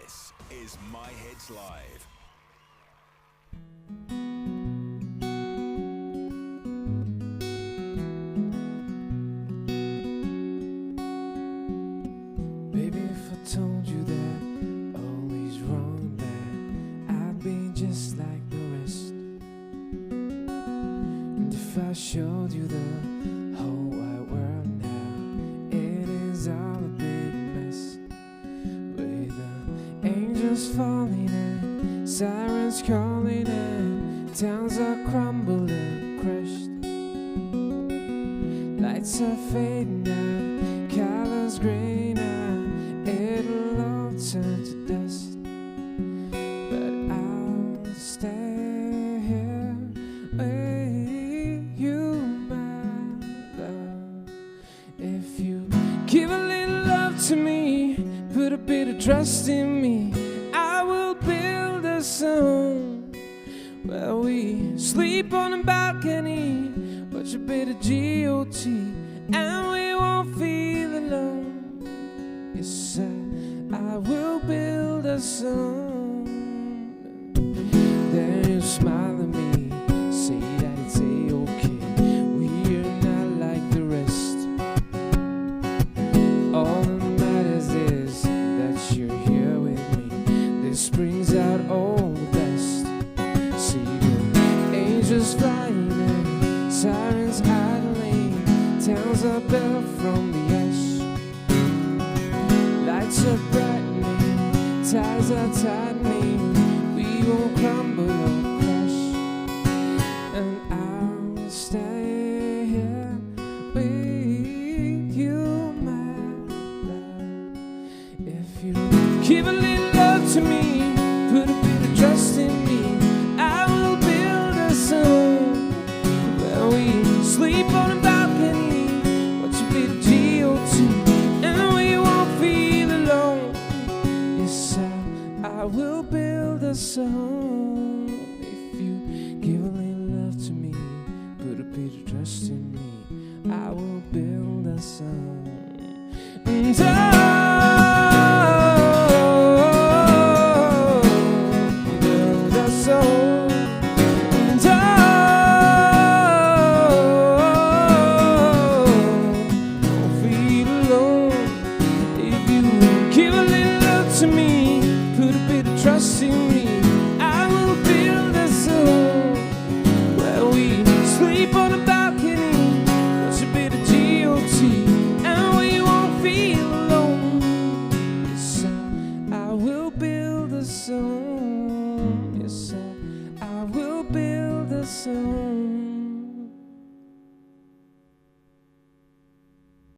This is My Hits Live. Baby, if I told you that always wrong, that I'd be just like the rest. And if I showed you the whole wide world now, it is all a big mess. With the angels falling and sirens calling and towns are crumbling, crushed. Lights are fading out, colors graying out, it'll all turn to dust. But I'll stay here with you, my love. If you give a little love to me, put a bit of trust in me, I will build us a home where we sleep on a balcony, watch a bit of GOT, and we won't feel alone. Yes, I will build us a home. Then you smile at me, say that it's a-okay, we are not like the rest. All that matters is that you're here with me. This brings out all the best. See the angels flying and sirens idling, towns are built from the ash. Lights are brightening, ties are tightening, we won't crumble or crash. And I'll stay here with you, my love. If you give a little love to me, put a bit of trust in me, I will build us a home where we sleep on a balcony, watch a bit of GOT, and we won't feel alone. Yes, I will build us a home. If you give a little love to me, put a bit of trust in me, I will build us a home. And build us a home. And don't feel alone. If you give a little love to me, put a bit of trust in me, I will build us a home where we sleep on a balcony, watch a bit of GOT, and we won't feel alone. Yes, I will build us a home.